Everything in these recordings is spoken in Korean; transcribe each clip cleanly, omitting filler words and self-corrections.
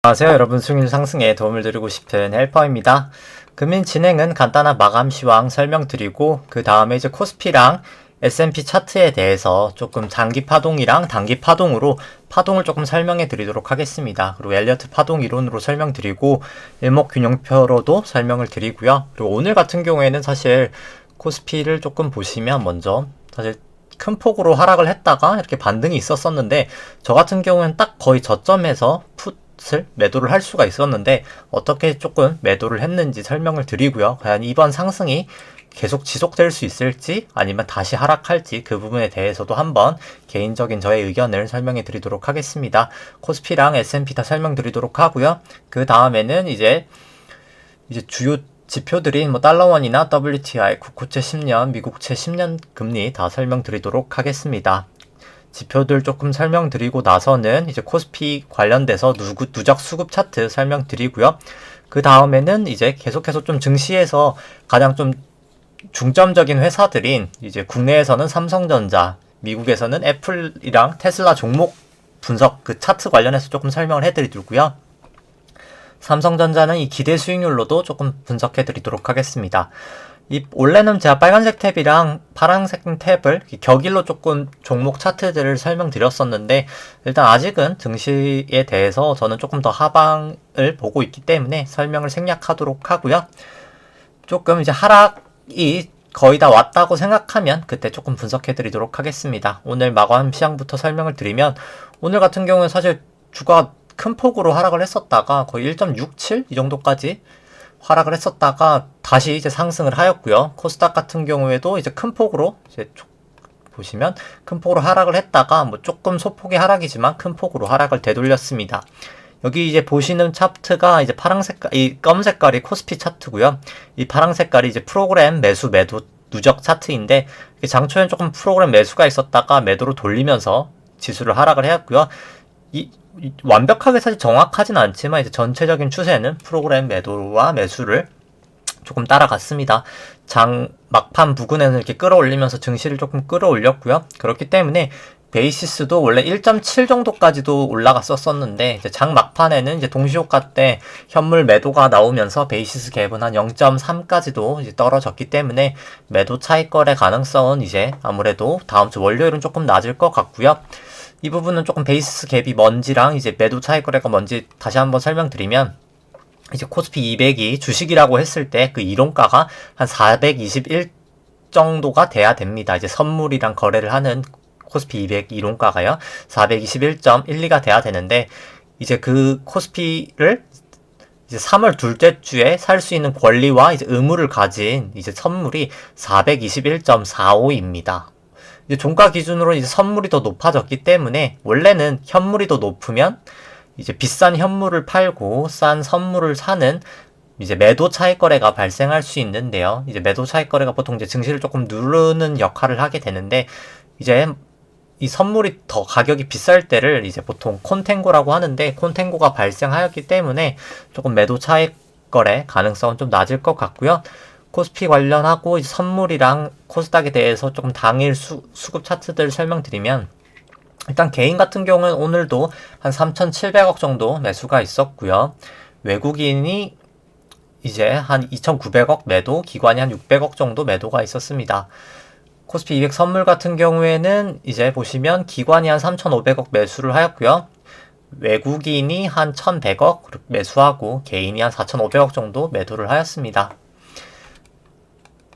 안녕하세요 여러분, 수익률 상승에 도움을 드리고 싶은 헬퍼입니다. 금일 진행은 간단한 마감 시황 설명드리고 그 다음에 이제 코스피랑 S&P 차트에 대해서 조금 장기 파동이랑 단기 파동으로 파동을 조금 설명해 드리도록 하겠습니다. 그리고 엘리어트 파동 이론으로 설명드리고 일목균형표로도 설명을 드리고요. 그리고 오늘 같은 경우에는 사실 코스피를 조금 보시면 먼저 사실 큰 폭으로 하락을 했다가 이렇게 반등이 있었었는데 저 같은 경우는 딱 거의 저점에서 풋을 매도를 할 수가 있었는데 어떻게 조금 매도를 했는지 설명을 드리고요. 과연 이번 상승이 계속 지속될 수 있을지 아니면 다시 하락할지 그 부분에 대해서도 한번 개인적인 저의 의견을 설명해 드리도록 하겠습니다. 코스피랑 S&P 다 설명드리도록 하고요. 그 다음에는 이제 주요 지표들인 달러원이나 WTI, 국고채 10년, 미국채 10년 금리 다 설명드리도록 하겠습니다. 지표들 조금 설명드리고 나서는 이제 코스피 관련돼서 누적 수급 차트 설명드리고요. 그 다음에는 이제 계속해서 좀 증시에서 가장 좀 중점적인 회사들인 이제 국내에서는 삼성전자, 미국에서는 애플이랑 테슬라 종목 분석 그 차트 관련해서 조금 설명을 해드리고요. 삼성전자는 이 기대 수익률로도 조금 분석해 드리도록 하겠습니다. 원래는 제가 빨간색 탭이랑 파란색 탭을 격일로 조금 종목 차트들을 설명드렸었는데 일단 아직은 증시에 대해서 저는 조금 더 하방을 보고 있기 때문에 설명을 생략하도록 하고요. 조금 이제 하락이 거의 다 왔다고 생각하면 그때 조금 분석해 드리도록 하겠습니다. 오늘 마감 시황부터 설명을 드리면 오늘 같은 경우는 사실 주가 큰 폭으로 하락을 했었다가 거의 1.67 이 정도까지 하락을 했었다가 다시 이제 상승을 하였고요. 코스닥 같은 경우에도 이제 큰 폭으로 이제 보시면 큰 폭으로 하락을 했다가 조금 소폭의 하락이지만 큰 폭으로 하락을 되돌렸습니다. 여기 이제 보시는 차트가 이제 파란 색깔, 이 검은 색깔이 코스피 차트고요. 이 파란 색깔이 이제 프로그램 매수 매도 누적 차트인데 장초엔 조금 프로그램 매수가 있었다가 매도로 돌리면서 지수를 하락을 해왔고요. 완벽하게 사실 정확하진 않지만 이제 전체적인 추세는 프로그램 매도와 매수를 조금 따라갔습니다. 장 막판 부근에는 이렇게 끌어올리면서 증시를 조금 끌어올렸고요. 그렇기 때문에 베이시스도 원래 1.7 정도까지도 올라갔었었는데 이제 장 막판에는 이제 동시효과 때 현물 매도가 나오면서 베이시스 갭은 한 0.3까지도 이제 떨어졌기 때문에 매도 차익 거래 가능성은 이제 아무래도 다음 주 월요일은 조금 낮을 것 같고요. 이 부분은 조금 베이시스 갭이 뭔지랑 이제 매도 차익 거래가 뭔지 다시 한번 설명드리면 이제 코스피 200이 주식이라고 했을 때 그 이론가가 한 421 정도가 돼야 됩니다. 이제 선물이랑 거래를 하는 코스피 200 이론가가요. 421.12가 돼야 되는데 이제 그 코스피를 이제 3월 둘째 주에 살 수 있는 권리와 이제 의무를 가진 이제 선물이 421.45입니다. 이제 종가 기준으로 이제 선물이 더 높아졌기 때문에 원래는 현물이 더 높으면 이제 비싼 현물을 팔고 싼 선물을 사는 이제 매도 차익 거래가 발생할 수 있는데요. 이제 매도 차익 거래가 보통 이제 증시를 조금 누르는 역할을 하게 되는데 이제 이 선물이 더 가격이 비쌀 때를 이제 보통 콘탱고라고 하는데 콘탱고가 발생하였기 때문에 조금 매도 차익 거래 가능성은 좀 낮을 것 같고요. 코스피 관련하고 이제 선물이랑 코스닥에 대해서 조금 당일 수급 차트들 설명드리면 일단 개인 같은 경우는 오늘도 한 3,700억 정도 매수가 있었고요. 외국인이 이제 한 2,900억 매도, 기관이 한 600억 정도 매도가 있었습니다. 코스피 200 선물 같은 경우에는 이제 보시면 기관이 한 3,500억 매수를 하였고요. 외국인이 한 1,100억 매수하고 개인이 한 4,500억 정도 매도를 하였습니다.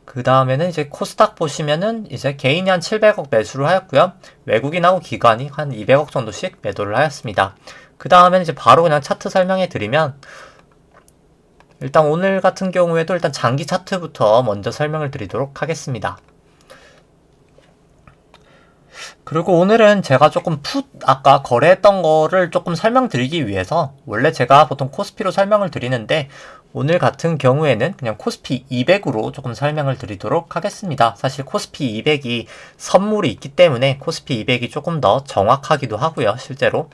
그 다음에는 이제 코스닥 보시면은 이제 개인이 한 700억 매수를 하였고요. 외국인하고 기관이 한 200억 정도씩 매도를 하였습니다. 그 다음에는 이제 바로 그냥 차트 설명해 드리면 일단 오늘 같은 경우에도 일단 장기 차트부터 먼저 설명을 드리도록 하겠습니다. 그리고 오늘은 제가 조금 아까 거래했던 거를 조금 설명드리기 위해서 원래 제가 보통 코스피로 설명을 드리는데 오늘 같은 경우에는 그냥 코스피 200으로 조금 설명을 드리도록 하겠습니다. 사실 코스피 200이 선물이 있기 때문에 코스피 200이 조금 더 정확하기도 하고요, 실제로.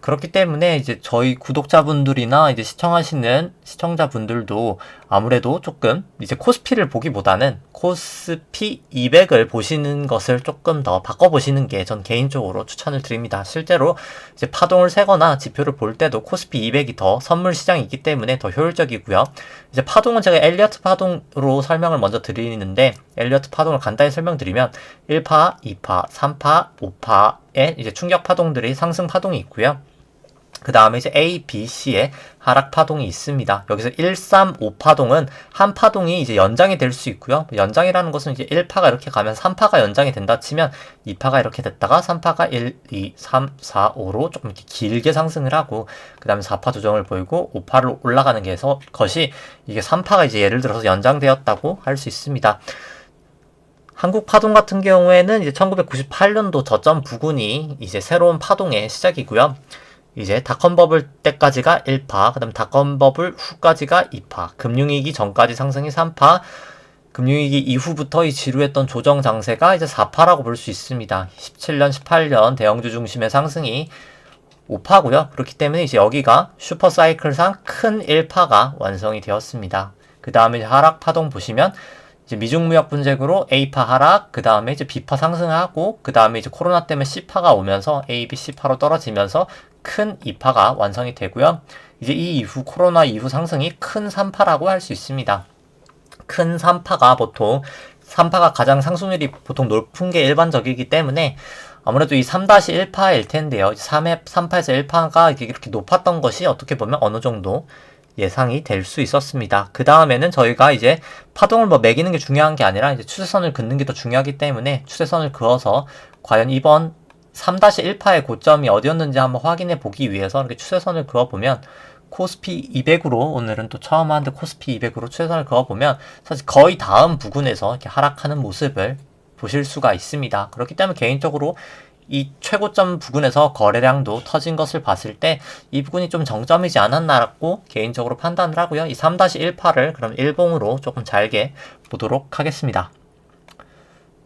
그렇기 때문에 이제 저희 구독자분들이나 이제 시청하시는 시청자분들도 아무래도 조금 이제 코스피를 보기보다는 코스피 200을 보시는 것을 조금 더 바꿔보시는 게 전 개인적으로 추천을 드립니다. 실제로 이제 파동을 세거나 지표를 볼 때도 코스피 200이 더 선물 시장이기 때문에 더 효율적이고요. 이제 파동은 제가 엘리어트 파동으로 설명을 먼저 드리는데, 엘리어트 파동을 간단히 설명드리면 1파, 2파, 3파, 5파의 이제 충격 파동들이 상승 파동이 있고요. 그 다음에 이제 A, B, C의 하락 파동이 있습니다. 여기서 1, 3, 5 파동은 한 파동이 이제 연장이 될 수 있고요. 연장이라는 것은 이제 1파가 이렇게 가면 3파가 연장이 된다 치면 2파가 이렇게 됐다가 3파가 1, 2, 3, 4, 5로 조금 이렇게 길게 상승을 하고, 그 다음에 4파 조정을 보이고 5파로 올라가는 것이 이게 3파가 이제 예를 들어서 연장되었다고 할 수 있습니다. 한국 파동 같은 경우에는 이제 1998년도 저점 부근이 이제 새로운 파동의 시작이고요. 이제 닷컴 버블 때까지가 1파, 그 다음 닷컴 버블 후까지가 2파, 금융위기 전까지 상승이 3파, 금융위기 이후부터 이 지루했던 조정 장세가 이제 4파라고 볼 수 있습니다. 17년, 18년 대형주 중심의 상승이 5파고요. 그렇기 때문에 이제 여기가 슈퍼사이클상 큰 1파가 완성이 되었습니다. 그 다음에 하락 파동 보시면 이제 미중무역 분쟁으로 A파 하락, 그 다음에 이제 B파 상승하고, 그 다음에 이제 코로나 때문에 C파가 오면서 A, B, C파로 떨어지면서 큰 2파가 완성이 되고요. 이제 이 이후 코로나 이후 상승이 큰 3파라고 할 수 있습니다. 큰 3파가 보통 3파가 가장 상승률이 보통 높은 게 일반적이기 때문에 아무래도 이 3-1파일 텐데요. 3파에서 1파가 이렇게 높았던 것이 어떻게 보면 어느 정도 예상이 될 수 있었습니다. 그 다음에는 저희가 이제 파동을 매기는 게 중요한 게 아니라 이제 추세선을 긋는 게 더 중요하기 때문에 추세선을 그어서 과연 이번 3-1파의 고점이 어디였는지 한번 확인해 보기 위해서 이렇게 추세선을 그어보면, 코스피 200으로 오늘은 또 처음 하는데 코스피 200으로 추세선을 그어보면 사실 거의 다음 부근에서 이렇게 하락하는 모습을 보실 수가 있습니다. 그렇기 때문에 개인적으로 이 최고점 부근에서 거래량도 터진 것을 봤을 때 이 부분이 좀 정점이지 않았나라고 개인적으로 판단을 하고요. 이 3-1파를 그럼 일봉으로 조금 잘게 보도록 하겠습니다.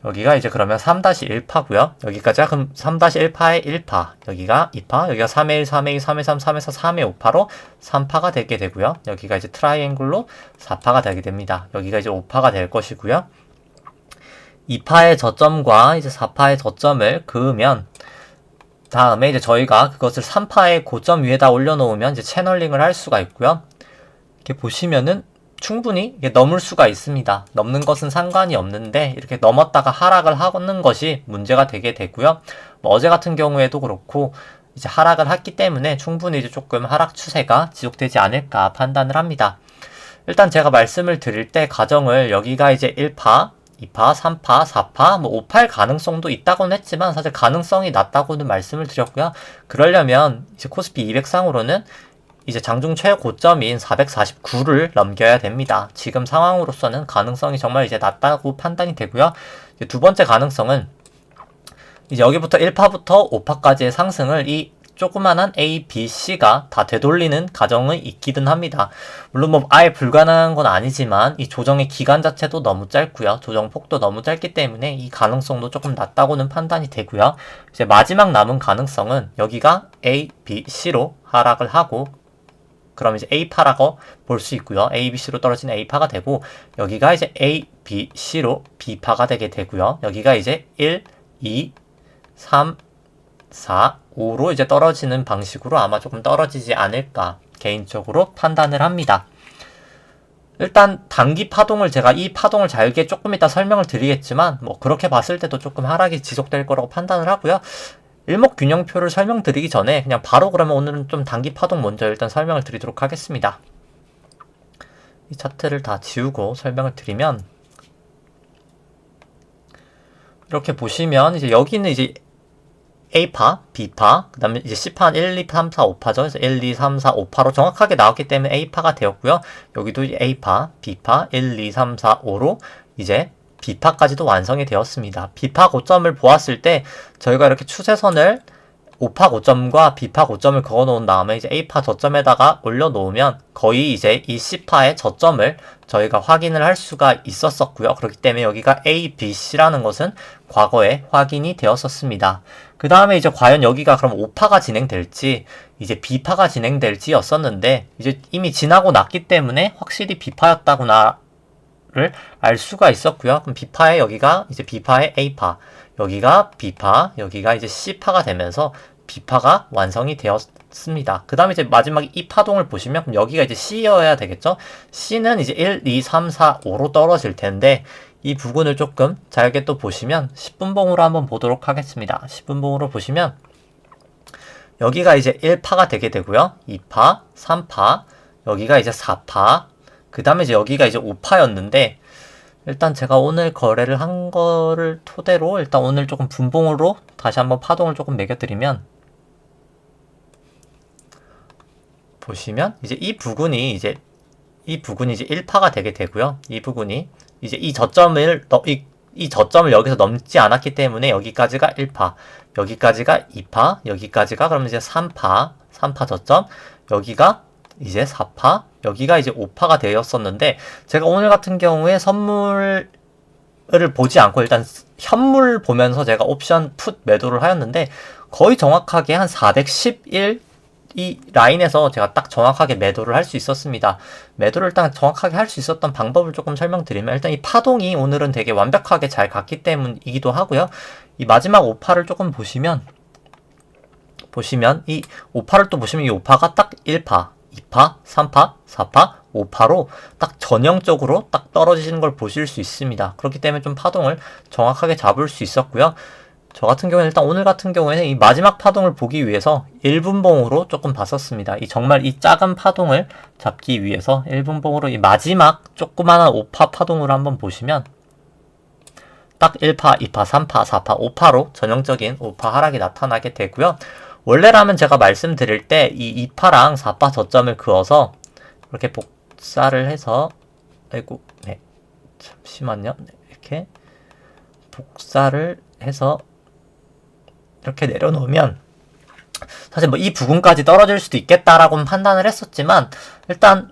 여기가 이제 그러면 3-1파고요. 여기까지가 그럼 3-1파의 1파, 여기가 2파, 여기가 3의 1, 3의 2, 3의 3, 3의 4, 3의 5파로 3파가 되게 되고요. 여기가 이제 트라이앵글로 4파가 되게 됩니다. 여기가 이제 5파가 될 것이고요. 2파의 저점과 이제 4파의 저점을 그으면 다음에 이제 저희가 그것을 3파의 고점 위에다 올려놓으면 이제 채널링을 할 수가 있고요. 이렇게 보시면은 충분히 이게 넘을 수가 있습니다. 넘는 것은 상관이 없는데 이렇게 넘었다가 하락을 하는 것이 문제가 되게 되고요. 어제 같은 경우에도 그렇고 이제 하락을 했기 때문에 충분히 이제 조금 하락 추세가 지속되지 않을까 판단을 합니다. 일단 제가 말씀을 드릴 때 가정을 여기가 이제 1파, 2파, 3파, 4파, 5파일 가능성도 있다고는 했지만 사실 가능성이 낮다고는 말씀을 드렸고요. 그러려면 이제 코스피 200상으로는 이제 장중 최고점인 449를 넘겨야 됩니다. 지금 상황으로서는 가능성이 정말 이제 낮다고 판단이 되고요. 이제 두 번째 가능성은 이제 여기부터 1파부터 5파까지의 상승을 이 조그만한 A, B, C가 다 되돌리는 가정은 있기는 합니다. 물론 아예 불가능한 건 아니지만 이 조정의 기간 자체도 너무 짧고요. 조정 폭도 너무 짧기 때문에 이 가능성도 조금 낮다고는 판단이 되고요. 이제 마지막 남은 가능성은 여기가 A, B, C로 하락을 하고, 그럼 이제 A파라고 볼 수 있고요. A, B, C로 떨어지는 A파가 되고, 여기가 이제 A, B, C로 B파가 되게 되고요. 여기가 이제 1, 2, 3, 4, 5로 이제 떨어지는 방식으로 아마 조금 떨어지지 않을까 개인적으로 판단을 합니다. 일단 단기 파동을 제가 이 파동을 잘게 조금 이따 설명을 드리겠지만 그렇게 봤을 때도 조금 하락이 지속될 거라고 판단을 하고요. 일목균형표를 설명드리기 전에 그냥 바로 그러면 오늘은 좀 단기 파동 먼저 일단 설명을 드리도록 하겠습니다. 이 차트를 다 지우고 설명을 드리면 이렇게 보시면 이제 여기는 이제 A파, B파, 그 다음에 이제 C파 1, 2, 3, 4, 5파죠. 그래서 1, 2, 3, 4, 5파로 정확하게 나왔기 때문에 A파가 되었고요. 여기도 A파, B파 1, 2, 3, 4, 5로 이제 B파까지도 완성이 되었습니다. B파 고점을 보았을 때 저희가 이렇게 추세선을 O파 고점과 B파 고점을 그어 놓은 다음에 이제 A파 저점에다가 올려 놓으면 거의 이제 이 C파의 저점을 저희가 확인을 할 수가 있었었고요. 그렇기 때문에 여기가 A, B, C라는 것은 과거에 확인이 되었었습니다. 그 다음에 이제 과연 여기가 그럼 O파가 진행될지 이제 B파가 진행될지 였었는데 이제 이미 지나고 났기 때문에 확실히 B파였다구나를 알 수가 있었고요. 그럼 B파의 여기가 이제 B파의 A파, 여기가 B파, 여기가 이제 C파가 되면서 B파가 완성이 되었습니다. 그 다음에 이제 마지막 이 파동을 보시면 그럼 여기가 이제 C여야 되겠죠? C는 이제 1, 2, 3, 4, 5로 떨어질 텐데 이 부분을 조금 잘게 또 보시면 10분봉으로 한번 보도록 하겠습니다. 10분봉으로 보시면 여기가 이제 1파가 되게 되고요. 2파, 3파, 여기가 이제 4파, 그 다음에 이제 여기가 이제 5파였는데 일단 제가 오늘 거래를 한 거를 토대로 일단 오늘 조금 분봉으로 다시 한번 파동을 조금 매겨드리면 보시면 이제 이 부분이 이제 1파가 되게 되고요. 이 부분이 이제 이 저점을 여기서 넘지 않았기 때문에 여기까지가 1파, 여기까지가 2파, 여기까지가 그러면 이제 3파 저점, 여기가 이제 4파, 여기가 이제 5파가 되었었는데 제가 오늘 같은 경우에 선물을 보지 않고 일단 현물 보면서 제가 옵션 풋 매도를 하였는데 거의 정확하게 한 411 이 라인에서 제가 딱 정확하게 매도를 할 수 있었습니다. 매도를 일단 정확하게 할 수 있었던 방법을 조금 설명드리면 일단 이 파동이 오늘은 되게 완벽하게 잘 갔기 때문이기도 하고요. 이 마지막 5파를 조금 보시면 이 5파를 또 보시면 이 5파가 딱 1파, 2파, 3파, 4파, 5파로 딱 전형적으로 딱 떨어지는 걸 보실 수 있습니다. 그렇기 때문에 좀 파동을 정확하게 잡을 수 있었고요. 저 같은 경우는 일단 오늘 같은 경우에는 이 마지막 파동을 보기 위해서 1분봉으로 조금 봤었습니다. 정말 이 작은 파동을 잡기 위해서 1분봉으로 이 마지막 조그마한 5파 파동으로 한번 보시면 딱 1파, 2파, 3파, 4파, 5파로 전형적인 5파 하락이 나타나게 되고요. 원래라면 제가 말씀드릴 때 이 2파랑 4파 저점을 그어서 이렇게 복사를 해서 네, 잠시만요. 네, 이렇게 복사를 해서 이렇게 내려놓으면 사실 뭐 이 부분까지 떨어질 수도 있겠다라고 판단을 했었지만 일단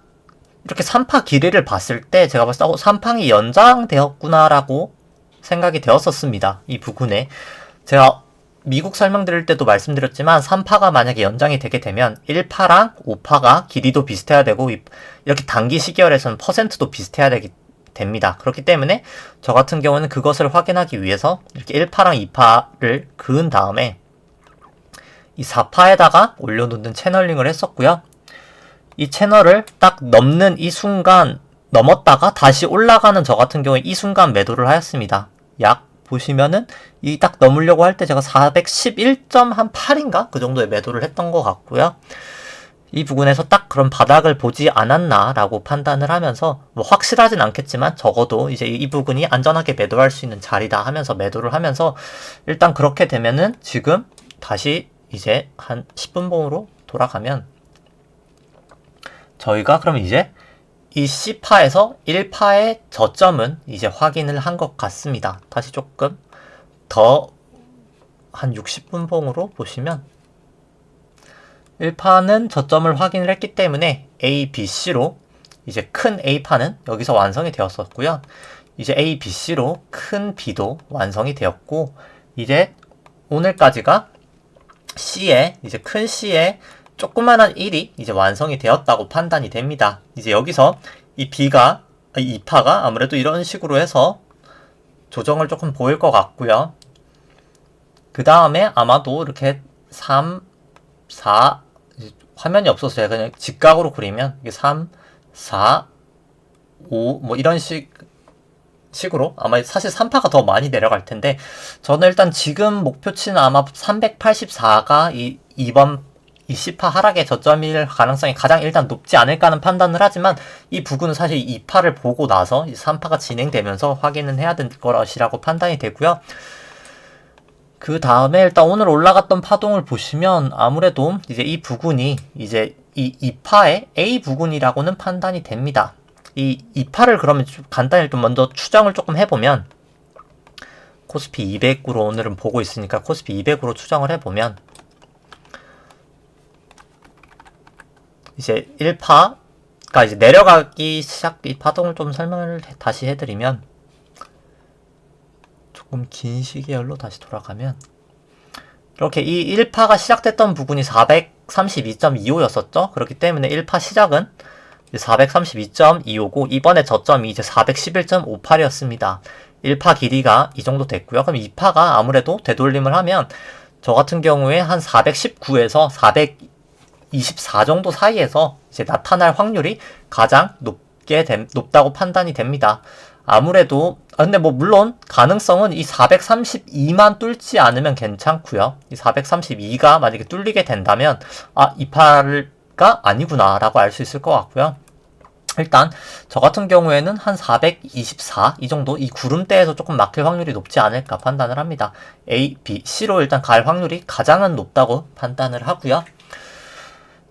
이렇게 3파 길이를 봤을 때 제가 봤을 때 3파이 연장되었구나라고 생각이 되었었습니다. 이 부분에 제가 미국 설명드릴 때도 말씀드렸지만 3파가 만약에 연장이 되게 되면 1파랑 5파가 길이도 비슷해야 되고 이렇게 단기 시계열에서는 퍼센트도 비슷해야 됩니다. 그렇기 때문에 저 같은 경우는 그것을 확인하기 위해서 이렇게 1파랑 2파를 그은 다음에 이 4파에다가 올려놓는 채널링을 했었고요. 이 채널을 딱 넘는 이 순간 넘었다가 다시 올라가는 저 같은 경우에 이 순간 매도를 하였습니다. 약 보시면은 이 딱 넘으려고 할 때 제가 411.8인가? 그 정도의 매도를 했던 것 같고요. 이 부분에서 딱 그런 바닥을 보지 않았나라고 판단을 하면서 뭐 확실하진 않겠지만 적어도 이제 이 부분이 안전하게 매도할 수 있는 자리다 하면서 매도를 하면서 일단 그렇게 되면은 지금 다시 이제 한 10분봉으로 돌아가면 저희가 그럼 이제 이 C파에서 1파의 저점은 이제 확인을 한 것 같습니다. 다시 조금 더 한 60분봉으로 보시면 1파는 저점을 확인을 했기 때문에 A, B, C로 이제 큰 A파는 여기서 완성이 되었었고요. 이제 A, B, C로 큰 B도 완성이 되었고 이제 오늘까지가 C에 이제 큰 C에 조그만한 1이 이제 완성이 되었다고 판단이 됩니다. 이제 여기서 이 파가 아무래도 이런 식으로 해서 조정을 조금 보일 것 같고요. 그 다음에 아마도 이렇게 3, 4, 화면이 없어서 제가 그냥 직각으로 그리면 이게 3, 4, 5, 뭐 이런 식으로 아마 사실 3파가 더 많이 내려갈 텐데 저는 일단 지금 목표치는 아마 384가 이번 20파 하락의 저점일 가능성이 가장 일단 높지 않을까 하는 판단을 하지만 이 부분은 사실 2파를 보고 나서 3파가 진행되면서 확인은 해야 될 것이라고 판단이 되고요. 그 다음에 일단 오늘 올라갔던 파동을 보시면 아무래도 이제 이 부분이 이제 이 2파의 A 부분이라고는 판단이 됩니다. 이 2파를 그러면 간단히 좀 먼저 추정을 조금 해보면 코스피 200으로 오늘은 보고 있으니까 코스피 200으로 추정을 해보면 이제 1파가 이제 내려가기 시작, 이 파동을 좀 설명을 다시 해드리면, 조금 긴 시계열로 다시 돌아가면, 이렇게 이 1파가 시작됐던 부분이 432.25였었죠? 그렇기 때문에 1파 시작은 432.25고, 이번에 저점이 이제 411.58이었습니다. 1파 길이가 이 정도 됐고요. 그럼 2파가 아무래도 되돌림을 하면, 저 같은 경우에 한 419에서 424 정도 사이에서 이제 나타날 확률이 가장 높다고 판단이 됩니다. 아무래도 근데 뭐 물론 가능성은 이 432만 뚫지 않으면 괜찮고요. 이 432가 만약에 뚫리게 된다면 이파가 아니구나 라고 알 수 있을 것 같고요. 일단 저 같은 경우에는 한 424 이 정도, 이 구름대에서 조금 막힐 확률이 높지 않을까 판단을 합니다. A, B, C로 일단 갈 확률이 가장은 높다고 판단을 하고요.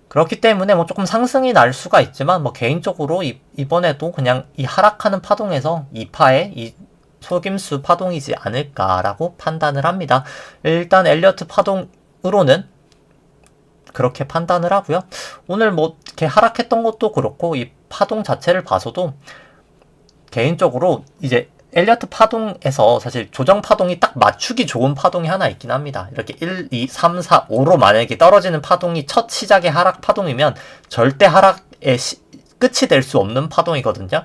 그렇기 때문에 뭐 조금 상승이 날 수가 있지만, 뭐 개인적으로 이번에도 그냥 이 하락하는 파동에서 2파의 이 속임수 파동이지 않을까라고 판단을 합니다. 일단 엘리어트 파동으로는 그렇게 판단을 하고요. 오늘 뭐 이렇게 하락했던 것도 그렇고, 이 파동 자체를 봐서도 개인적으로 이제 엘리어트 파동에서 사실 조정 파동이 딱 맞추기 좋은 파동이 하나 있긴 합니다. 이렇게 1, 2, 3, 4, 5로 만약에 떨어지는 파동이 첫 시작의 하락 파동이면 절대 하락의 끝이 될 수 없는 파동이거든요.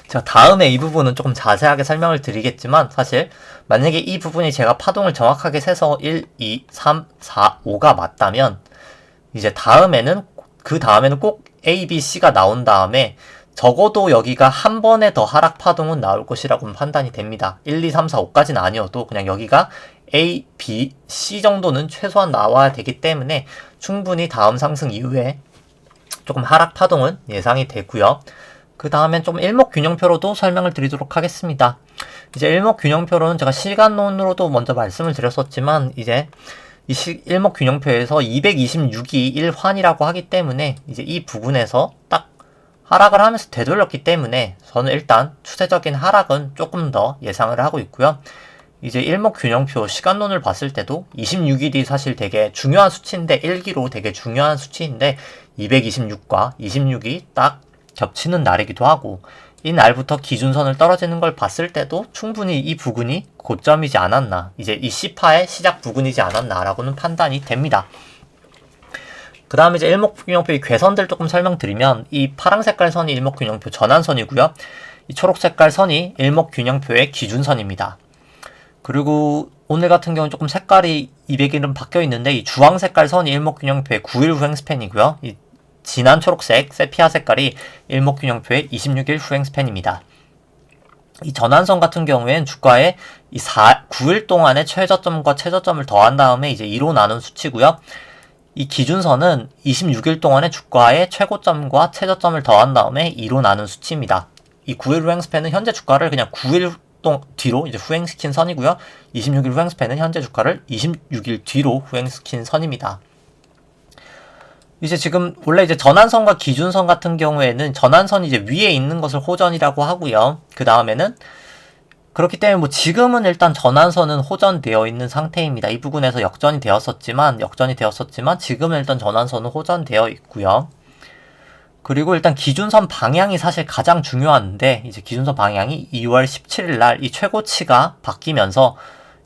제가 다음에 이 부분은 조금 자세하게 설명을 드리겠지만, 사실 만약에 이 부분이 제가 파동을 정확하게 세서 1, 2, 3, 4, 5가 맞다면, 이제 그 다음에는 꼭 A, B, C가 나온 다음에 적어도 여기가 한 번에 더 하락 파동은 나올 것이라고 판단이 됩니다. 1, 2, 3, 4, 5까지는 아니어도 그냥 여기가 A, B, C 정도는 최소한 나와야 되기 때문에 충분히 다음 상승 이후에 조금 하락 파동은 예상이 되고요. 그 다음엔 좀 일목균형표로도 설명을 드리도록 하겠습니다. 이제 일목균형표로는 제가 시간론으로도 먼저 말씀을 드렸었지만, 이제 이 일목균형표에서 226이 1환이라고 하기 때문에 이제 이 부분에서 딱 하락을 하면서 되돌렸기 때문에 저는 일단 추세적인 하락은 조금 더 예상을 하고 있고요. 이제 일목균형표 시간론을 봤을 때도 26일이 사실 되게 중요한 수치인데, 1기로 되게 중요한 수치인데 226과 26이 딱 겹치는 날이기도 하고, 이 날부터 기준선을 떨어지는 걸 봤을 때도 충분히 이 부근이 고점이지 않았나, 이제 이 C파의 시작 부근이지 않았나 라고는 판단이 됩니다. 그 다음에 이제 일목균형표의 괴선들 조금 설명드리면, 이 파랑 색깔 선이 일목균형표 전환선이고요. 이 초록 색깔 선이 일목균형표의 기준선입니다. 그리고 오늘 같은 경우는 조금 색깔이 200일은 바뀌어 있는데, 이 주황 색깔 선이 일목균형표의 9일 후행 스팬이고요. 이 진한 초록색 세피아 색깔이 일목균형표의 26일 후행 스팬입니다. 이 전환선 같은 경우에는 주가에 이 9일 동안의 최저점과 최저점을 더한 다음에 이제 2로 나눈 수치고요. 이 기준선은 26일 동안의 주가의 최고점과 최저점을 더한 다음에 2로 나눈 수치입니다. 이 9일 후행 스팬은 현재 주가를 그냥 9일 뒤로 이제 후행시킨 선이고요. 26일 후행 스팬은 현재 주가를 26일 뒤로 후행시킨 선입니다. 이제 지금 원래 이제 전환선과 기준선 같은 경우에는 전환선이 이제 위에 있는 것을 호전이라고 하고요. 그 다음에는 그렇기 때문에 뭐 지금은 일단 전환선은 호전되어 있는 상태입니다. 이 부분에서 역전이 되었었지만 지금은 일단 전환선은 호전되어 있고요. 그리고 일단 기준선 방향이 사실 가장 중요한데, 이제 기준선 방향이 2월 17일 날 이 최고치가 바뀌면서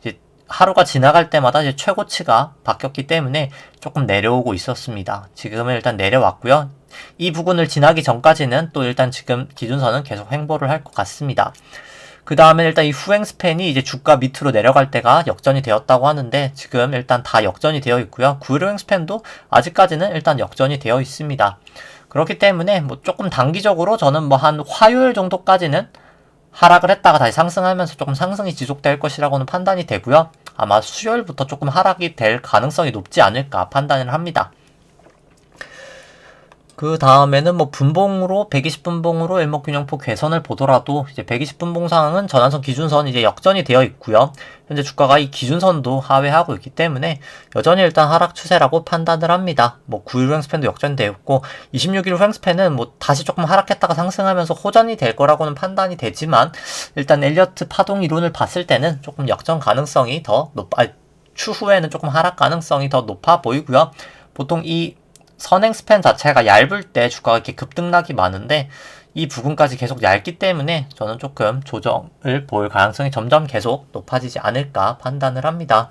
이제 하루가 지나갈 때마다 이제 최고치가 바뀌었기 때문에 조금 내려오고 있었습니다. 지금은 일단 내려왔고요. 이 부분을 지나기 전까지는 또 일단 지금 기준선은 계속 횡보를 할 것 같습니다. 그 다음에 일단 이 후행 스팬이 이제 주가 밑으로 내려갈 때가 역전이 되었다고 하는데, 지금 일단 다 역전이 되어 있고요. 9일 후행 스팬도 아직까지는 일단 역전이 되어 있습니다. 그렇기 때문에 뭐 조금 단기적으로 저는 뭐 한 화요일 정도까지는 하락을 했다가 다시 상승하면서 조금 상승이 지속될 것이라고는 판단이 되고요. 아마 수요일부터 조금 하락이 될 가능성이 높지 않을까 판단을 합니다. 그 다음에는 뭐 분봉으로 120분봉으로 일목균형표 괴선을 보더라도 이제 120분봉 상황은 전환선 기준선 이제 역전이 되어 있고요. 현재 주가가 이 기준선도 하회하고 있기 때문에 여전히 일단 하락 추세라고 판단을 합니다. 뭐 9일 후행 스팬도 역전되어 있고 26일 후행 스팬은 뭐 다시 조금 하락했다가 상승하면서 호전이 될 거라고는 판단이 되지만, 일단 엘리어트 파동 이론을 봤을 때는 조금 역전 가능성이 더 추후에는 조금 하락 가능성이 더 높아 보이고요. 보통 이 선행 스팬 자체가 얇을 때 주가가 이렇게 급등락이 많은데 이 부분까지 계속 얇기 때문에 저는 조금 조정을 볼 가능성이 점점 계속 높아지지 않을까 판단을 합니다.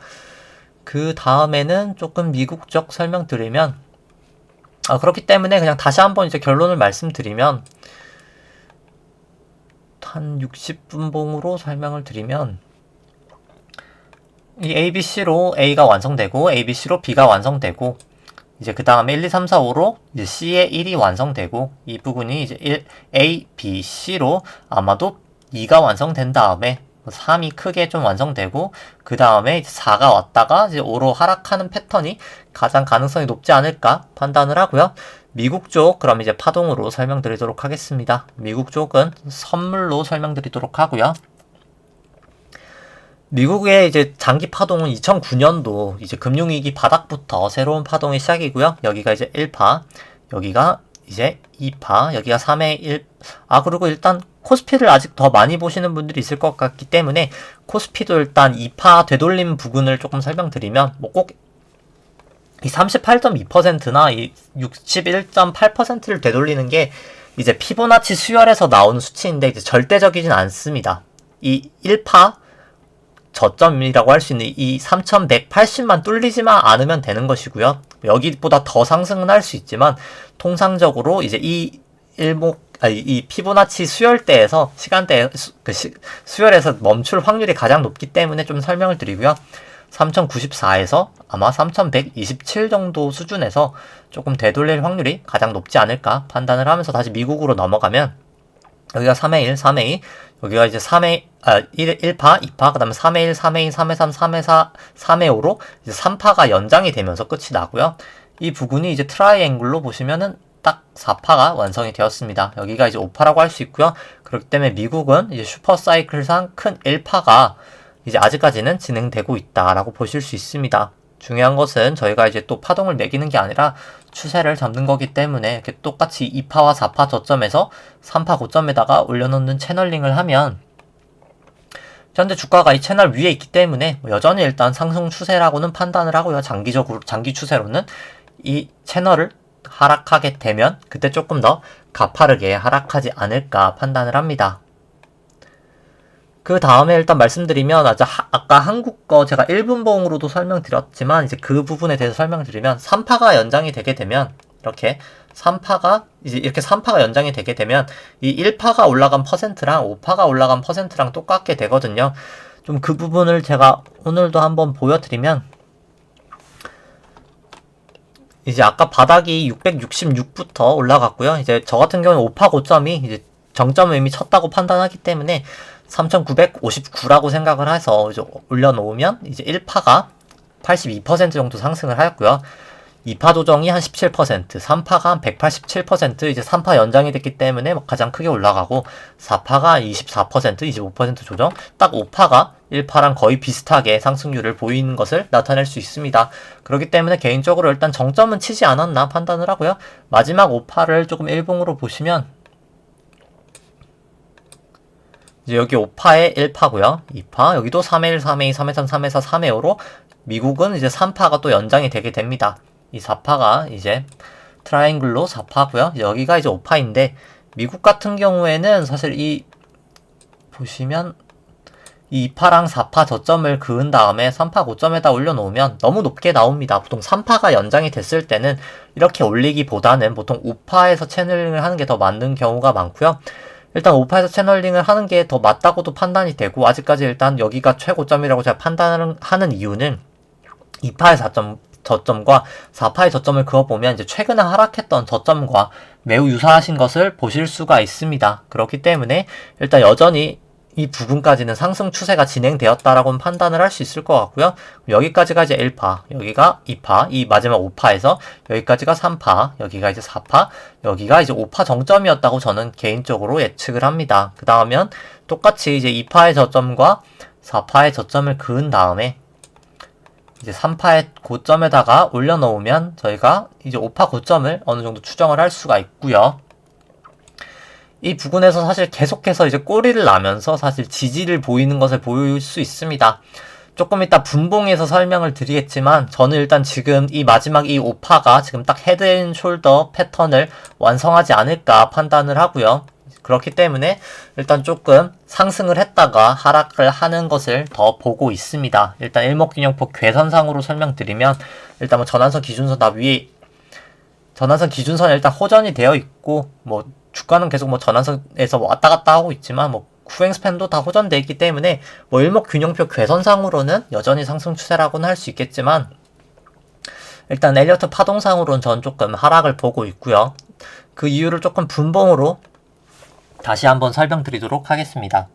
그 다음에는 조금 미국 쪽 설명드리면 그렇기 때문에 그냥 다시 한번 이제 결론을 말씀드리면 한 60분 봉으로 설명을 드리면 이 ABC로 A가 완성되고 ABC로 B가 완성되고 이제 그 다음에 1, 2, 3, 4, 5로 이제 C의 1이 완성되고 이 부분이 이제 A, B, C로 아마도 2가 완성된 다음에 3이 크게 좀 완성되고 그 다음에 4가 왔다가 이제 5로 하락하는 패턴이 가장 가능성이 높지 않을까 판단을 하고요. 미국 쪽 그럼 이제 파동으로 설명드리도록 하겠습니다. 미국 쪽은 선물로 설명드리도록 하고요. 미국의 이제 장기 파동은 2009년도 이제 금융위기 바닥부터 새로운 파동이 시작이고요. 여기가 이제 1파, 여기가 이제 2파, 여기가 3의 1. 그리고 일단 코스피를 아직 더 많이 보시는 분들이 있을 것 같기 때문에 코스피도 일단 2파 되돌림 부분을 조금 설명드리면 뭐 꼭 이 38.2%나 이 61.8%를 되돌리는 게 이제 피보나치 수열에서 나오는 수치인데 이제 절대적이진 않습니다. 이 1파 저점이라고 할 수 있는 이 3180만 뚫리지만 않으면 되는 것이고요. 여기보다 더 상승은 할 수 있지만 통상적으로 이제 이 피보나치 수열대에서 시간대 수열에서 멈출 확률이 가장 높기 때문에 좀 설명을 드리고요. 3094에서 아마 3127 정도 수준에서 조금 되돌릴 확률이 가장 높지 않을까 판단을 하면서 다시 미국으로 넘어가면 여기가 3의 1, 3의 2, 여기가 이제 1파, 2파, 그 다음에 3의 1, 3의 2, 3의 3, 3의 4, 3의 5로 이제 3파가 연장이 되면서 끝이 나고요. 이 부분이 이제 트라이앵글로 보시면은 딱 4파가 완성이 되었습니다. 여기가 이제 5파라고 할 수 있고요. 그렇기 때문에 미국은 이제 슈퍼사이클상 큰 1파가 이제 아직까지는 진행되고 있다라고 보실 수 있습니다. 중요한 것은 저희가 이제 또 파동을 매기는 게 아니라 추세를 잡는 거기 때문에 이렇게 똑같이 2파와 4파 저점에서 3파 고점에다가 올려놓는 채널링을 하면 현재 주가가 이 채널 위에 있기 때문에 여전히 일단 상승 추세라고는 판단을 하고요. 장기적으로, 장기 추세로는 이 채널을 하락하게 되면 그때 조금 더 가파르게 하락하지 않을까 판단을 합니다. 그 다음에 일단 말씀드리면 아까 한국 거 제가 1분 봉으로도 설명드렸지만 이제 그 부분에 대해서 설명드리면 3파가 연장이 되게 되면 이렇게 3파가 연장이 되게 되면 이 1파가 올라간 퍼센트랑 5파가 올라간 퍼센트랑 똑같게 되거든요. 좀 그 부분을 제가 오늘도 한번 보여드리면 이제 아까 바닥이 666부터 올라갔고요. 이제 저 같은 경우는 5파 고점이 이제 정점을 이미 쳤다고 판단하기 때문에 3959라고 생각을 해서 이제 올려놓으면 이제 1파가 82% 정도 상승을 하였고요. 2파 조정이 한 17%, 3파가 한 187%, 이제 3파 연장이 됐기 때문에 가장 크게 올라가고 4파가 24%, 25% 조정, 딱 5파가 1파랑 거의 비슷하게 상승률을 보이는 것을 나타낼 수 있습니다. 그렇기 때문에 개인적으로 일단 정점은 치지 않았나 판단을 하고요. 마지막 5파를 조금 일봉으로 보시면 이제 여기 5파에 1파고요. 2파, 여기도 3의 1, 3의 2, 3의 3, 3의 4, 3의 5로 미국은 이제 3파가 또 연장이 되게 됩니다. 이 4파가 이제 트라이앵글로 4파고요. 여기가 이제 5파인데 미국 같은 경우에는 사실 보시면 이 2파랑 4파 저점을 그은 다음에 3파 고점에다 올려놓으면 너무 높게 나옵니다. 보통 3파가 연장이 됐을 때는 이렇게 올리기보다는 보통 5파에서 채널링을 하는 게 더 맞는 경우가 많고요. 일단 5파에서 채널링을 하는 게 더 맞다고도 판단이 되고 아직까지 일단 여기가 최고점이라고 제가 판단을 하는 이유는 2파의 저점과 4파의 저점을 그어보면 이제 최근에 하락했던 저점과 매우 유사하신 것을 보실 수가 있습니다. 그렇기 때문에 일단 여전히 이 부분까지는 상승 추세가 진행되었다라고는 판단을 할 수 있을 것 같고요. 여기까지가 이제 1파, 여기가 2파, 이 마지막 5파에서 여기까지가 3파, 여기가 이제 4파, 여기가 이제 5파 정점이었다고 저는 개인적으로 예측을 합니다. 그 다음엔 똑같이 이제 2파의 저점과 4파의 저점을 그은 다음에 이제 3파의 고점에다가 올려놓으면 저희가 이제 5파 고점을 어느 정도 추정을 할 수가 있고요. 이 부분에서 사실 계속해서 이제 꼬리를 나면서 사실 지지를 보이는 것을 보일 수 있습니다. 조금 이따 분봉에서 설명을 드리겠지만 저는 일단 지금 이 마지막 이 5파가 지금 딱 헤드앤숄더 패턴을 완성하지 않을까 판단을 하고요. 그렇기 때문에 일단 조금 상승을 했다가 하락을 하는 것을 더 보고 있습니다. 일단 일목균형폭 괴선상으로 설명드리면 일단 뭐 전환선 기준선 다 위에 전환선 기준선에 일단 호전이 되어 있고 뭐 주가는 계속 뭐 전환선에서 뭐 왔다 갔다 하고 있지만 뭐 후행 스팬도 다 호전되어 있기 때문에 뭐 일목균형표 괴선상으로는 여전히 상승 추세라고는 할 수 있겠지만 일단 엘리어트 파동상으로는 전 조금 하락을 보고 있고요. 그 이유를 조금 분봉으로 다시 한번 설명드리도록 하겠습니다.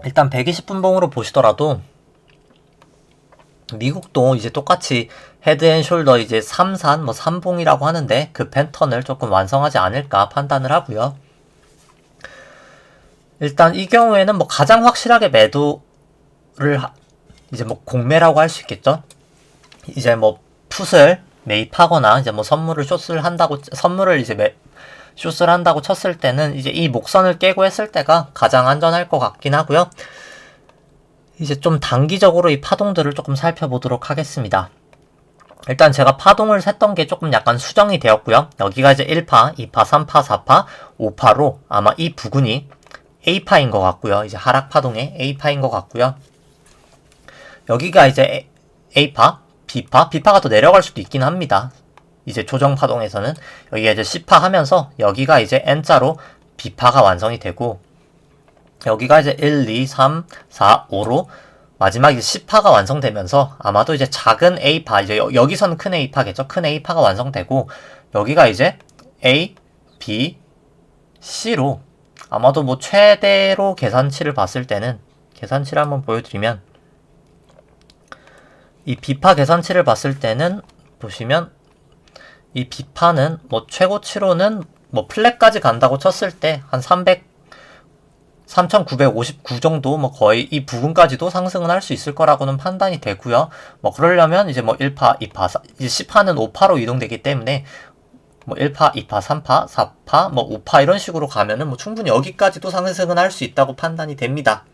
일단 120분봉으로 보시더라도 미국도 이제 똑같이 헤드앤숄더 이제 3산 뭐 3봉이라고 하는데 그 패턴을 조금 완성하지 않을까 판단을 하고요. 일단 이 경우에는 뭐 가장 확실하게 매도를 이제 뭐 공매라고 할 수 있겠죠. 이제 뭐 풋을 매입하거나 이제 뭐 선물을 숏을 한다고 숏을 한다고 쳤을 때는 이제 이 목선을 깨고 했을 때가 가장 안전할 것 같긴 하고요. 이제 좀 단기적으로 이 파동들을 조금 살펴보도록 하겠습니다. 일단 제가 파동을 셌던 게 조금 약간 수정이 되었고요. 여기가 이제 1파, 2파, 3파, 4파, 5파로 아마 이 부근이 A파인 것 같고요. 이제 하락 파동의 A파인 것 같고요. 여기가 이제 A파, B파가 더 내려갈 수도 있긴 합니다. 이제 조정 파동에서는 여기가 이제 C파 하면서 여기가 이제 N자로 B파가 완성이 되고 여기가 이제 1, 2, 3, 4, 5로 마지막 이제 C파가 완성되면서 아마도 이제 작은 A파, 이제 여기서는 큰 A파겠죠. 큰 A파가 완성되고 여기가 이제 A, B, C로 아마도 뭐 최대로 계산치를 봤을 때는 계산치를 한번 보여드리면 이 B파 계산치를 봤을 때는 보시면 이 B파는 뭐 최고치로는 뭐 플랫까지 간다고 쳤을 때 한 3959 정도 뭐 거의 이 부분까지도 상승은 할 수 있을 거라고는 판단이 되고요. 뭐 그러려면 이제 뭐 1파, 2파, 이제 10파는 5파로 이동되기 때문에 뭐 1파, 2파, 3파, 4파, 뭐 5파 이런 식으로 가면은 뭐 충분히 여기까지도 상승은 할 수 있다고 판단이 됩니다.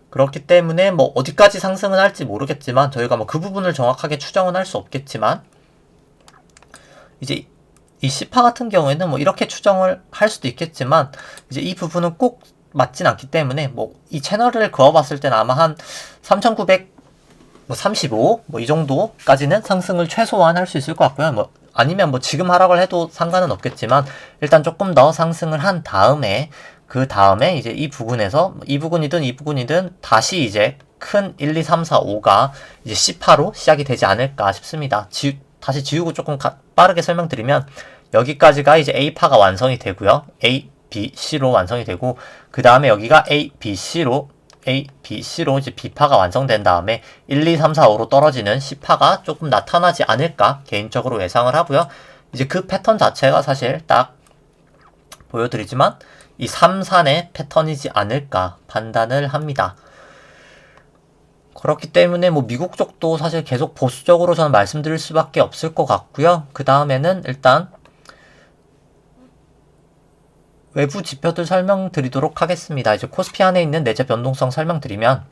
그렇기 때문에 뭐 어디까지 상승은 할지 모르겠지만 저희가 뭐 그 부분을 정확하게 추정은 할 수 없겠지만 이제 이 C파 같은 경우에는 뭐 이렇게 추정을 할 수도 있겠지만 이제 이 부분은 꼭 맞진 않기 때문에 뭐 이 채널을 그어봤을 때는 아마 한 3935 뭐 이 정도까지는 상승을 최소한 할 수 있을 것 같고요. 뭐 아니면 뭐 지금 하락을 해도 상관은 없겠지만 일단 조금 더 상승을 한 다음에 그 다음에 이제 이 부분에서 이 부분이든 다시 이제 큰 1, 2, 3, 4, 5가 이제 C파로 시작이 되지 않을까 싶습니다. 다시 지우고 조금 빠르게 설명드리면 여기까지가 이제 A파가 완성이 되고요. A, B, C로 완성이 되고 그 다음에 여기가 A, B, C로 이제 B파가 완성된 다음에 1, 2, 3, 4, 5로 떨어지는 C파가 조금 나타나지 않을까 개인적으로 예상을 하고요. 이제 그 패턴 자체가 사실 딱 보여드리지만 이 3산의 패턴이지 않을까 판단을 합니다. 그렇기 때문에 뭐 미국 쪽도 사실 계속 보수적으로 저는 말씀드릴 수밖에 없을 것 같고요. 그 다음에는 일단 외부 지표들 설명드리도록 하겠습니다. 이제 코스피 안에 있는 내재 변동성 설명드리면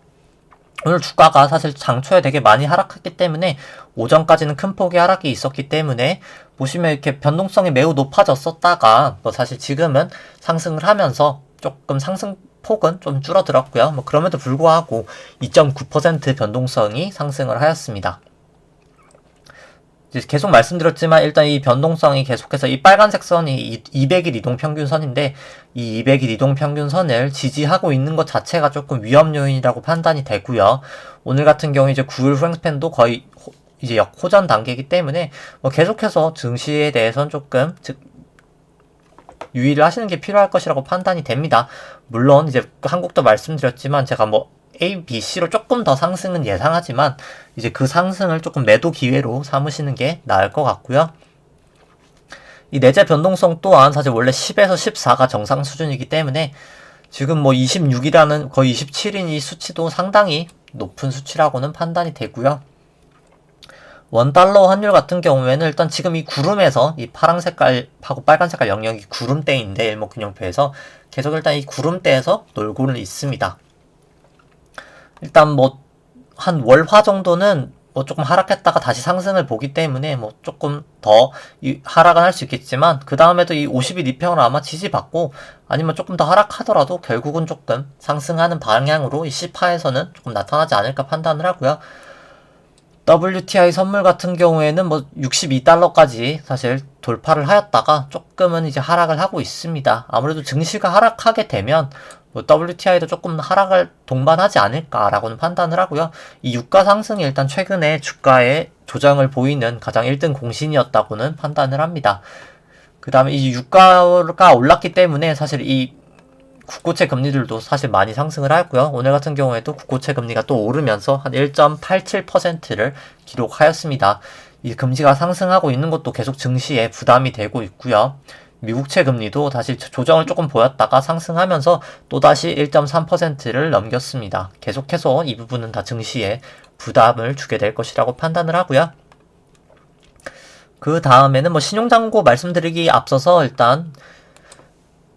오늘 주가가 사실 장초에 되게 많이 하락했기 때문에 오전까지는 큰 폭의 하락이 있었기 때문에 보시면 이렇게 변동성이 매우 높아졌었다가 뭐 사실 지금은 상승을 하면서 조금 상승폭은 좀 줄어들었고요. 뭐 그럼에도 불구하고 2.9% 변동성이 상승을 하였습니다. 이제 계속 말씀드렸지만 일단 이 변동성이 계속해서 이 빨간색 선이 200일 이동평균선인데 이 200일 이동평균선을 지지하고 있는 것 자체가 조금 위험 요인이라고 판단이 되고요. 오늘 같은 경우 이제 9일 후행스팬도 거의 이제 역호전 단계이기 때문에 뭐 계속해서 증시에 대해서는 조금 유의를 하시는 게 필요할 것이라고 판단이 됩니다. 물론 이제 한국도 말씀드렸지만 제가 뭐 A, B, C로 조금 더 상승은 예상하지만 이제 그 상승을 조금 매도 기회로 삼으시는 게 나을 것 같고요. 이 내재 변동성 또한 사실 원래 10에서 14가 정상 수준이기 때문에 지금 뭐 26이라는 거의 27인 이 수치도 상당히 높은 수치라고는 판단이 되고요. 원달러 환율 같은 경우에는 일단 지금 이 구름에서 이 파란 색깔하고 빨간 색깔 영역이 구름대인데 일목균형표에서 계속 일단 이 구름대에서 놀고는 있습니다. 일단 뭐 한 월화 정도는 뭐 조금 하락했다가 다시 상승을 보기 때문에 뭐 조금 더 하락은 할 수 있겠지만 그 다음에도 이 50일 이평을 아마 지지받고 아니면 조금 더 하락하더라도 결국은 조금 상승하는 방향으로 이 C파에서는 조금 나타나지 않을까 판단을 하고요. WTI 선물 같은 경우에는 뭐 62달러까지 사실 돌파를 하였다가 조금은 이제 하락을 하고 있습니다. 아무래도 증시가 하락하게 되면 뭐 WTI도 조금 하락을 동반하지 않을까라고는 판단을 하고요. 이 유가 상승이 일단 최근에 주가에 조정을 보이는 가장 1등 공신이었다고는 판단을 합니다. 그 다음에 이 유가가 올랐기 때문에 사실 이 국고채 금리들도 사실 많이 상승을 하였고요. 오늘 같은 경우에도 국고채 금리가 또 오르면서 한 1.87%를 기록하였습니다. 이 금리가 상승하고 있는 것도 계속 증시에 부담이 되고 있고요. 미국채 금리도 다시 조정을 조금 보였다가 상승하면서 또다시 1.3%를 넘겼습니다. 계속해서 이 부분은 다 증시에 부담을 주게 될 것이라고 판단을 하고요. 그 다음에는 뭐 신용잔고 말씀드리기 앞서서 일단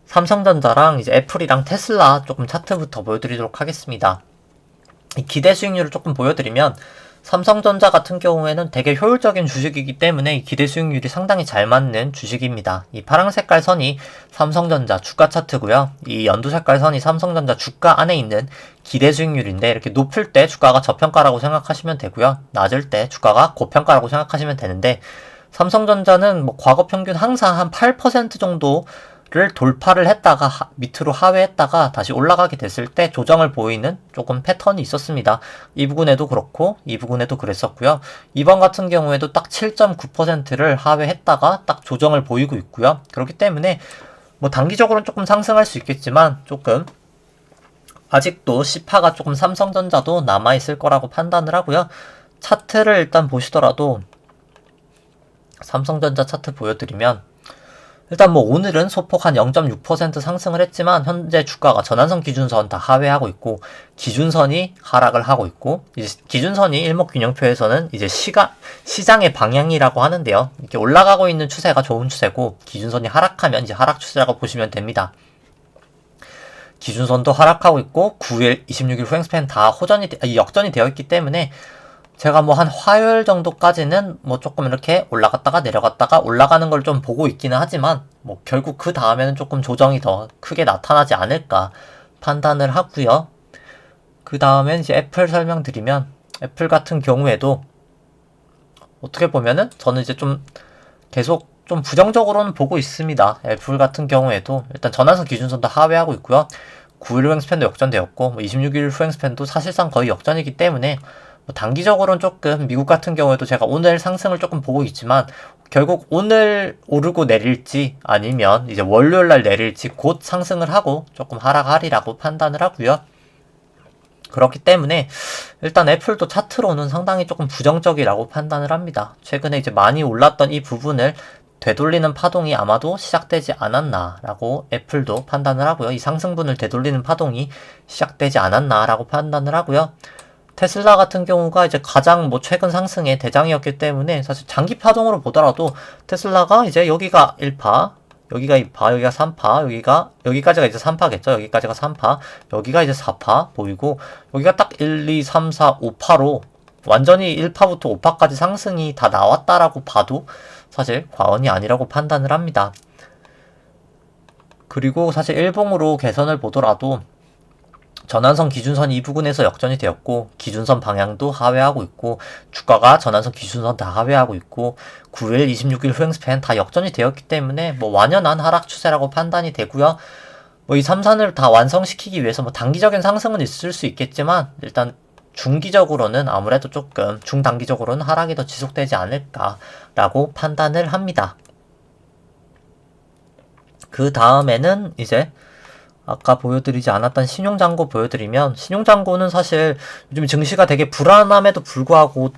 삼성전자랑 이제 애플이랑 테슬라 조금 차트부터 보여드리도록 하겠습니다. 이 기대 수익률을 조금 보여드리면 삼성전자 같은 경우에는 되게 효율적인 주식이기 때문에 이 기대 수익률이 상당히 잘 맞는 주식입니다. 이 파란 색깔 선이 삼성전자 주가 차트고요. 이 연두 색깔 선이 삼성전자 주가 안에 있는 기대 수익률인데 이렇게 높을 때 주가가 저평가라고 생각하시면 되고요. 낮을 때 주가가 고평가라고 생각하시면 되는데 삼성전자는 뭐 과거 평균 항상 한 8% 정도 를 돌파를 했다가 밑으로 하회했다가 다시 올라가게 됐을 때 조정을 보이는 조금 패턴이 있었습니다. 이 부분에도 그렇고 이 부분에도 그랬었고요. 이번 같은 경우에도 딱 7.9%를 하회했다가 딱 조정을 보이고 있고요. 그렇기 때문에 뭐 단기적으로는 조금 상승할 수 있겠지만 조금 아직도 C파가 조금 삼성전자도 남아있을 거라고 판단을 하고요. 차트를 일단 보시더라도 삼성전자 차트 보여드리면 일단 뭐 오늘은 소폭 한 0.6% 상승을 했지만 현재 주가가 전환선 기준선 다 하회하고 있고 기준선이 하락을 하고 있고 이제 기준선이 일목균형표에서는 이제 시장의 방향이라고 하는데요. 이렇게 올라가고 있는 추세가 좋은 추세고 기준선이 하락하면 이제 하락 추세라고 보시면 됩니다. 기준선도 하락하고 있고 9일, 26일 후행 스팬 다 역전이 되어 있기 때문에 제가 뭐 한 화요일 정도까지는 뭐 조금 이렇게 올라갔다가 내려갔다가 올라가는 걸 좀 보고 있기는 하지만 뭐 결국 그 다음에는 조금 조정이 더 크게 나타나지 않을까 판단을 하고요. 그 다음엔 이제 애플 설명드리면 애플 같은 경우에도 어떻게 보면은 저는 이제 좀 계속 좀 부정적으로는 보고 있습니다. 애플 같은 경우에도 일단 전환선 기준선도 하회하고 있고요. 9일 후행 스팬도 역전되었고 뭐 26일 후행 스팬도 사실상 거의 역전이기 때문에 단기적으로는 조금 미국 같은 경우에도 제가 오늘 상승을 조금 보고 있지만 결국 오늘 오르고 내릴지 아니면 이제 월요일날 내릴지 곧 상승을 하고 조금 하락하리라고 판단을 하고요. 그렇기 때문에 일단 애플도 차트로는 상당히 조금 부정적이라고 판단을 합니다. 최근에 이제 많이 올랐던 이 부분을 되돌리는 파동이 아마도 시작되지 않았나라고 애플도 판단을 하고요. 이 상승분을 되돌리는 파동이 시작되지 않았나라고 판단을 하고요. 테슬라 같은 경우가 이제 가장 뭐 최근 상승의 대장이었기 때문에 사실 장기 파동으로 보더라도 테슬라가 이제 여기가 1파, 여기가 2파, 여기가 3파, 여기까지가 이제 3파겠죠. 여기까지가 3파, 여기가 이제 4파 보이고 여기가 딱 1, 2, 3, 4, 5파로 완전히 1파부터 5파까지 상승이 다 나왔다라고 봐도 사실 과언이 아니라고 판단을 합니다. 그리고 사실 일봉으로 개선을 보더라도 전환선 기준선 이 부분에서 역전이 되었고 기준선 방향도 하회하고 있고 주가가 전환선 기준선 다 하회하고 있고 9일, 26일 후행 스팬 다 역전이 되었기 때문에 뭐 완연한 하락 추세라고 판단이 되고요. 뭐 이 3산을 다 완성시키기 위해서 뭐 단기적인 상승은 있을 수 있겠지만 일단 중기적으로는 아무래도 조금 중단기적으로는 하락이 더 지속되지 않을까라고 판단을 합니다. 그 다음에는 이제 아까 보여드리지 않았던 신용잔고 보여드리면 신용잔고는 사실 요즘 증시가 되게 불안함에도 불구하고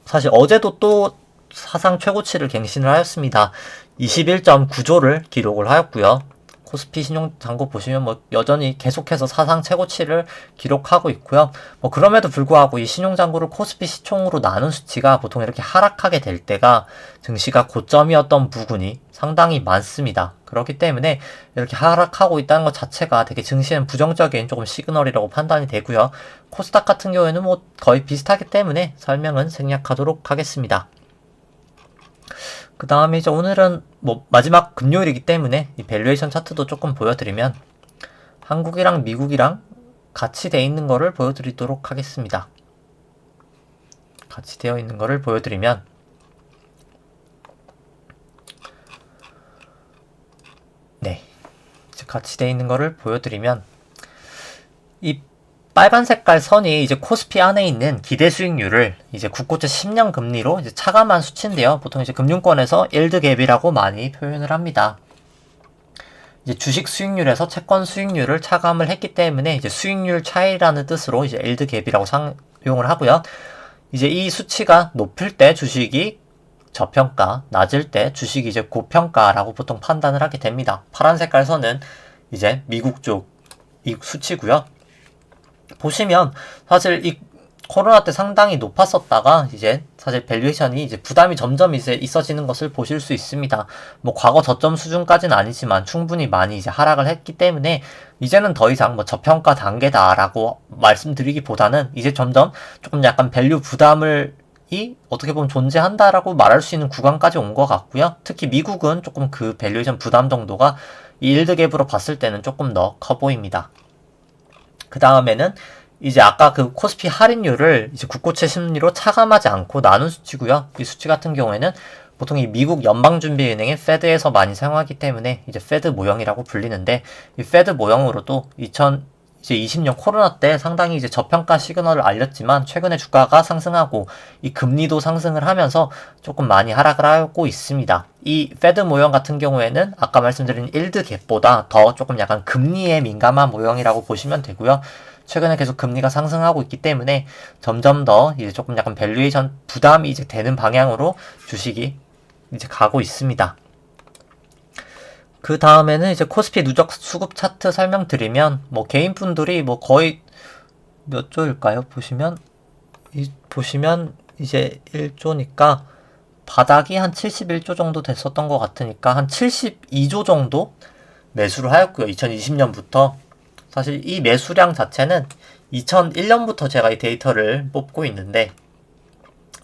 사실 어제도 또 사상 최고치를 갱신을 하였습니다. 21.9조를 기록을 하였고요. 코스피 신용잔고 보시면 뭐 여전히 계속해서 사상 최고치를 기록하고 있고요. 뭐 그럼에도 불구하고 이 신용잔고를 코스피 시총으로 나눈 수치가 보통 이렇게 하락하게 될 때가 증시가 고점이었던 부분이 상당히 많습니다. 그렇기 때문에 이렇게 하락하고 있다는 것 자체가 되게 증시는 부정적인 조금 시그널이라고 판단이 되고요. 코스닥 같은 경우에는 뭐 거의 비슷하기 때문에 설명은 생략하도록 하겠습니다. 그 다음에 이제 오늘은 뭐 마지막 금요일이기 때문에 이 밸류에이션 차트도 조금 보여드리면 한국이랑 미국이랑 같이 되어 있는 거를 보여드리도록 하겠습니다. 같이 되어 있는 거를 보여드리면 네, 이제 같이 되어 있는 거를 보여드리면 이 빨간 색깔 선이 이제 코스피 안에 있는 기대 수익률을 이제 국고채 10년 금리로 이제 차감한 수치인데요. 보통 이제 금융권에서 일드 갭이라고 많이 표현을 합니다. 이제 주식 수익률에서 채권 수익률을 차감을 했기 때문에 이제 수익률 차이라는 뜻으로 이제 일드 갭이라고 사용을 하고요. 이제 이 수치가 높을 때 주식이 저평가, 낮을 때 주식이 이제 고평가라고 보통 판단을 하게 됩니다. 파란 색깔 선은 이제 미국 쪽 이 수치고요. 보시면 사실 이 코로나 때 상당히 높았었다가 이제 사실 밸류에이션이 이제 부담이 점점 이제 있어지는 것을 보실 수 있습니다. 뭐 과거 저점 수준까지는 아니지만 충분히 많이 이제 하락을 했기 때문에 이제는 더 이상 뭐 저평가 단계다라고 말씀드리기보다는 이제 점점 조금 약간 밸류 부담을 어떻게 보면 존재한다라고 말할 수 있는 구간까지 온 것 같고요. 특히 미국은 조금 그 밸류에이션 부담 정도가 이 일드 갭으로 봤을 때는 조금 더 커 보입니다. 그 다음에는 이제 아까 그 코스피 할인율을 이제 국고채 심리로 차감하지 않고 나눈 수치고요. 이 수치 같은 경우에는 보통 이 미국 연방준비은행의 페드에서 많이 사용하기 때문에 이제 페드 모형이라고 불리는데 이 페드 모형으로도 2020년 코로나 때 상당히 이제 저평가 시그널을 알렸지만 최근에 주가가 상승하고 이 금리도 상승을 하면서 조금 많이 하락을 하고 있습니다. 이 페드 모형 같은 경우에는 아까 말씀드린 일드 갭보다 더 조금 약간 금리에 민감한 모형이라고 보시면 되고요. 최근에 계속 금리가 상승하고 있기 때문에 점점 더 이제 조금 약간 밸류에이션 부담이 이제 되는 방향으로 주식이 이제 가고 있습니다. 그 다음에는 이제 코스피 누적 수급 차트 설명드리면 뭐 개인분들이 뭐 거의 몇 조일까요? 보시면 이제 1조니까 바닥이 한 71조 정도 됐었던 것 같으니까 한 72조 정도 매수를 하였고요. 2020년부터 사실 이 매수량 자체는 2001년부터 제가 이 데이터를 뽑고 있는데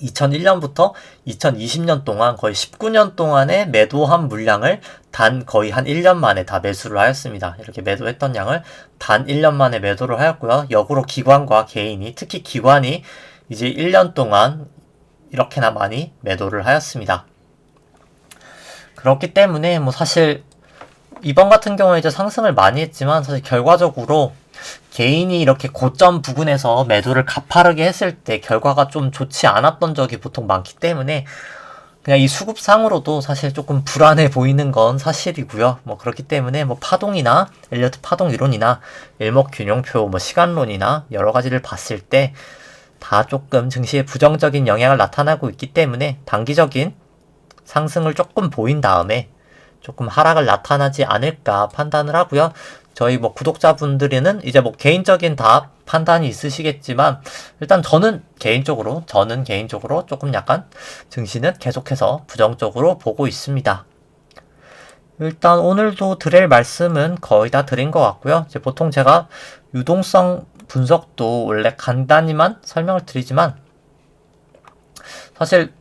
2001년부터 2020년 동안 거의 19년 동안의 매도한 물량을 단 거의 한 1년 만에 다 매수를 하였습니다. 이렇게 매도했던 양을 단 1년 만에 매도를 하였고요. 역으로 기관과 개인이, 특히 기관이 이제 1년 동안 이렇게나 많이 매도를 하였습니다. 그렇기 때문에 뭐 사실 이번 같은 경우에 이제 상승을 많이 했지만 사실 결과적으로 개인이 이렇게 고점 부근에서 매도를 가파르게 했을 때 결과가 좀 좋지 않았던 적이 보통 많기 때문에 그냥 이 수급상으로도 사실 조금 불안해 보이는 건 사실이고요. 뭐 그렇기 때문에 뭐 파동이나 엘리어트 파동 이론이나 일목균형표 뭐 시간론이나 여러 가지를 봤을 때 다 조금 증시에 부정적인 영향을 나타나고 있기 때문에 단기적인 상승을 조금 보인 다음에 조금 하락을 나타나지 않을까 판단을 하고요. 저희 뭐 구독자분들은 이제 뭐 개인적인 다 판단이 있으시겠지만 일단 저는 개인적으로 조금 약간 증시는 계속해서 부정적으로 보고 있습니다. 일단 오늘도 드릴 말씀은 거의 다 드린 것 같고요. 이제 보통 제가 유동성 분석도 원래 간단히만 설명을 드리지만 사실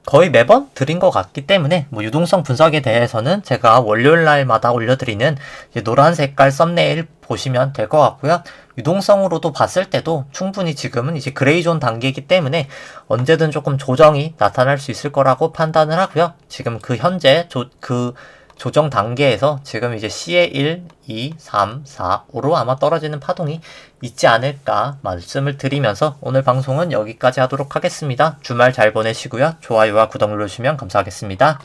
거의 매번 드린 것 같기 때문에 뭐 유동성 분석에 대해서는 제가 월요일 날마다 올려드리는 이제 노란 색깔 썸네일 보시면 될 것 같고요. 유동성으로도 봤을 때도 충분히 지금은 이제 그레이존 단계이기 때문에 언제든 조금 조정이 나타날 수 있을 거라고 판단을 하고요. 지금 그 현재 조정 단계에서 지금 이제 C의 1, 2, 3, 4, 5로 아마 떨어지는 파동이 있지 않을까 말씀을 드리면서 오늘 방송은 여기까지 하도록 하겠습니다. 주말 잘 보내시고요. 좋아요와 구독 눌러주시면 감사하겠습니다.